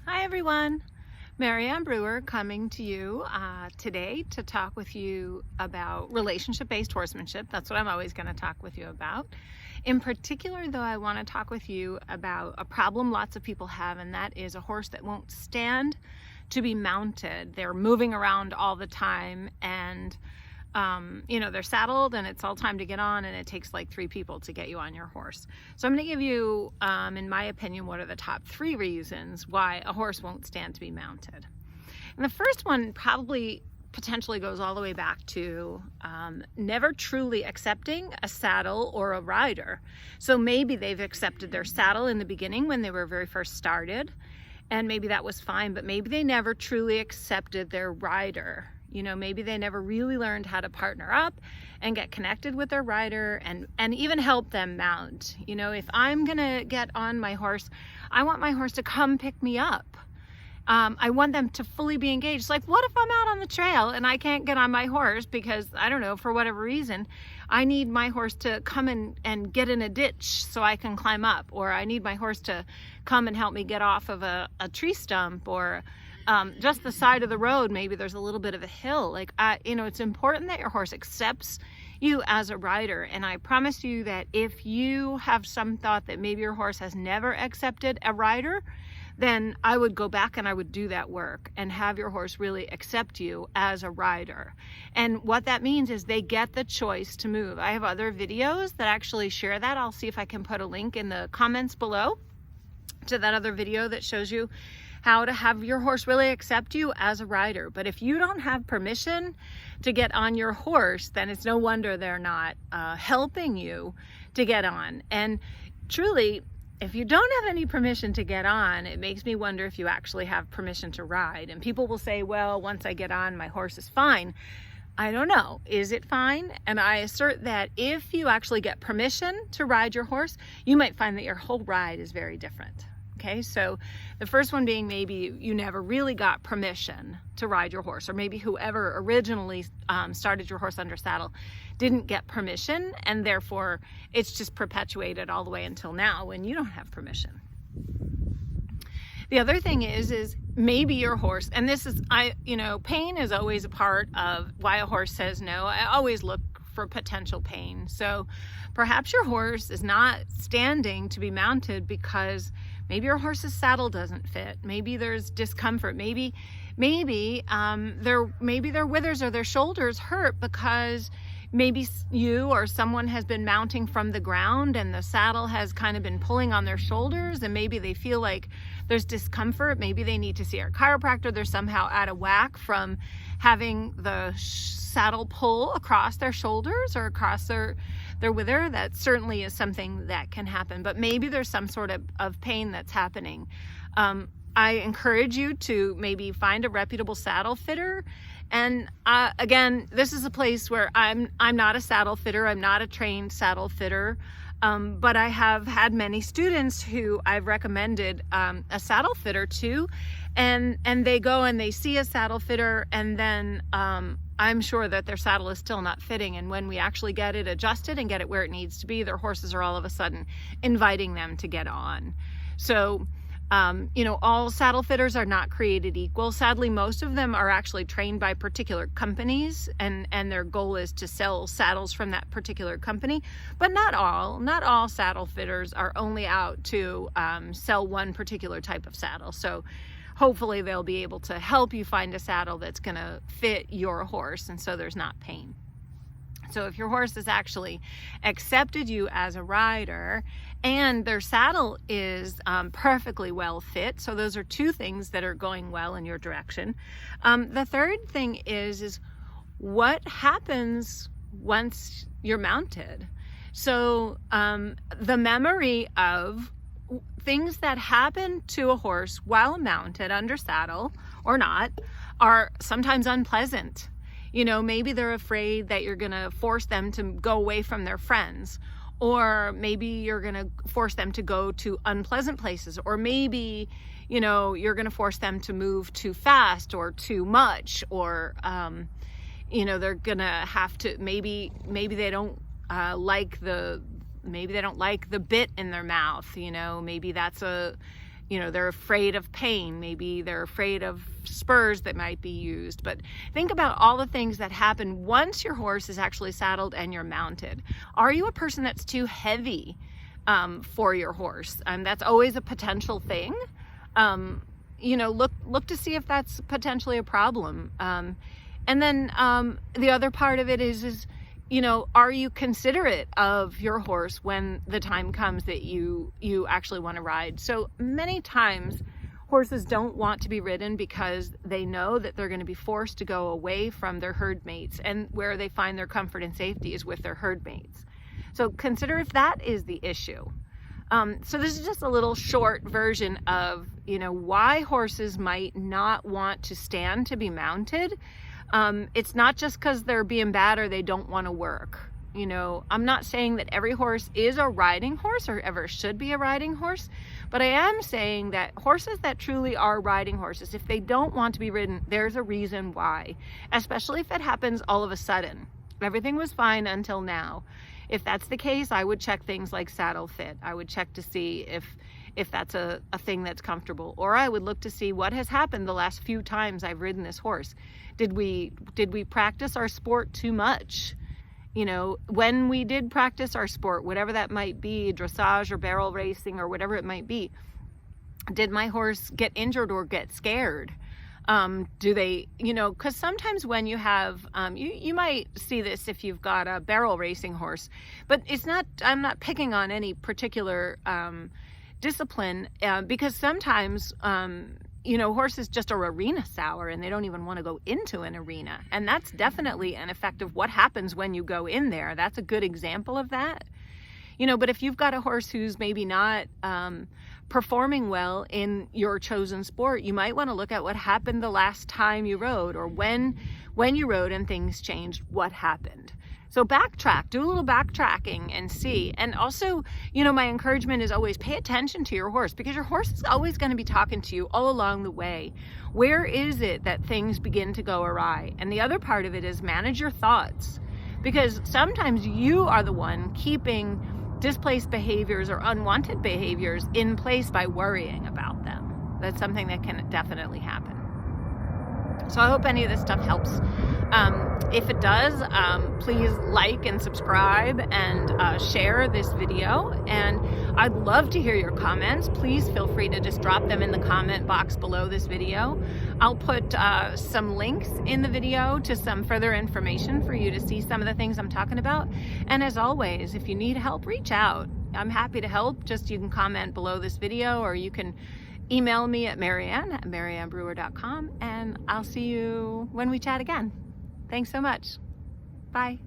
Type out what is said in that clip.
Hi everyone, Marianne Brewer coming to you today to talk with you about relationship-based horsemanship. That's what I'm always going to talk with you about. In particular though, I want to talk with you about a problem lots of people have, and that is a horse that won't stand to be mounted. They're moving around all the time, and they're saddled and it's all time to get on, and it takes like 3 people to get you on your horse. So I'm going to give you, in my opinion, what are the top 3 reasons why a horse won't stand to be mounted. And the first one probably potentially goes all the way back to never truly accepting a saddle or a rider. So maybe they've accepted their saddle in the beginning when they were very first started, and maybe that was fine, but maybe they never truly accepted their rider. Maybe they never really learned how to partner up and get connected with their rider and even help them mount. If I'm gonna get on my horse, I want my horse to come pick me up. I want them to fully be engaged. Like, what if I'm out on the trail and I can't get on my horse because, I don't know, for whatever reason, I need my horse to come and get in a ditch so I can climb up, or I need my horse to come and help me get off of a tree stump, or just the side of the road. Maybe there's a little bit of a hill. It's important that your horse accepts you as a rider. And I promise you that if you have some thought that maybe your horse has never accepted a rider, then I would go back and I would do that work and have your horse really accept you as a rider. And what that means is they get the choice to move. I have other videos that actually share that. I'll see if I can put a link in the comments below to that other video that shows you how to have your horse really accept you as a rider. But if you don't have permission to get on your horse, then it's no wonder they're not helping you to get on. And truly, if you don't have any permission to get on, it makes me wonder if you actually have permission to ride. And people will say, well, once I get on, my horse is fine. I don't know. Is it fine? And I assert that if you actually get permission to ride your horse, you might find that your whole ride is very different. Okay, so the first one being maybe you never really got permission to ride your horse, or maybe whoever originally started your horse under saddle didn't get permission, and therefore it's just perpetuated all the way until now when you don't have permission. The other thing is maybe your horse, and this is, pain is always a part of why a horse says no. I always look for potential pain. So perhaps your horse is not standing to be mounted because maybe your horse's saddle doesn't fit. Maybe there's discomfort. Maybe their withers or their shoulders hurt because maybe you or someone has been mounting from the ground and the saddle has kind of been pulling on their shoulders, and maybe they feel like there's discomfort. Maybe they need to see a chiropractor. They're somehow out of whack from having the saddle pull across their shoulders or across their wither. That certainly is something that can happen, but maybe there's some sort of pain that's happening. I encourage you to maybe find a reputable saddle fitter. And again, this is a place where I'm not a saddle fitter. I'm not a trained saddle fitter. But I have had many students who I've recommended a saddle fitter to, and they go and they see a saddle fitter, and then I'm sure that their saddle is still not fitting. And when we actually get it adjusted and get it where it needs to be, their horses are all of a sudden inviting them to get on. So all saddle fitters are not created equal. Sadly, most of them are actually trained by particular companies, and their goal is to sell saddles from that particular company. But not all saddle fitters are only out to sell one particular type of saddle. So hopefully they'll be able to help you find a saddle that's going to fit your horse, and so there's not pain. So if your horse has actually accepted you as a rider and their saddle is perfectly well fit, so those are 2 things that are going well in your direction. The third thing is what happens once you're mounted. So the memory of things that happen to a horse while mounted under saddle or not are sometimes unpleasant. Maybe they're afraid that you're gonna force them to go away from their friends, or maybe you're gonna force them to go to unpleasant places, or maybe you're gonna force them to move too fast or too much, or they're gonna have to, maybe they don't like the bit in their mouth. Maybe that's they're afraid of pain. Maybe they're afraid of spurs that might be used. But think about all the things that happen once your horse is actually saddled and you're mounted. Are you a person that's too heavy for your horse? That's always a potential thing. Look to see if that's potentially a problem. And then the other part of it is, are you considerate of your horse when the time comes that you actually want to ride? So many times horses don't want to be ridden because they know that they're going to be forced to go away from their herd mates, and where they find their comfort and safety is with their herd mates. So consider if that is the issue. So this is just a little short version of, why horses might not want to stand to be mounted. It's not just because they're being bad or they don't want to work. I'm not saying that every horse is a riding horse or ever should be a riding horse, but I am saying that horses that truly are riding horses, if they don't want to be ridden, there's a reason why, especially if it happens all of a sudden. Everything was fine until now. If that's the case, I would check things like saddle fit. I would check to see if that's a thing that's comfortable, or I would look to see what has happened the last few times I've ridden this horse. Did we practice our sport too much? When we did practice our sport, whatever that might be, dressage or barrel racing or whatever it might be, did my horse get injured or get scared? Do they, because sometimes when you have, you might see this if you've got a barrel racing horse, but I'm not picking on any particular discipline, because sometimes, horses just are arena sour and they don't even want to go into an arena. And that's definitely an effect of what happens when you go in there. That's a good example of that. But if you've got a horse who's maybe not performing well in your chosen sport, you might want to look at what happened the last time you rode, or when you rode and things changed, what happened. So backtrack, do a little backtracking and see. And also, my encouragement is always pay attention to your horse, because your horse is always going to be talking to you all along the way. Where is it that things begin to go awry? And the other part of it is manage your thoughts, because sometimes you are the one keeping displaced behaviors or unwanted behaviors in place by worrying about them. That's something that can definitely happen. So I hope any of this stuff helps. If it does, please like and subscribe and share this video. And I'd love to hear your comments. Please feel free to just drop them in the comment box below this video. I'll put some links in the video to some further information for you to see some of the things I'm talking about. And as always, if you need help, reach out. I'm happy to help. You can comment below this video, or you can email me at marianne@mariannebrewer.com, and I'll see you when we chat again. Thanks so much. Bye.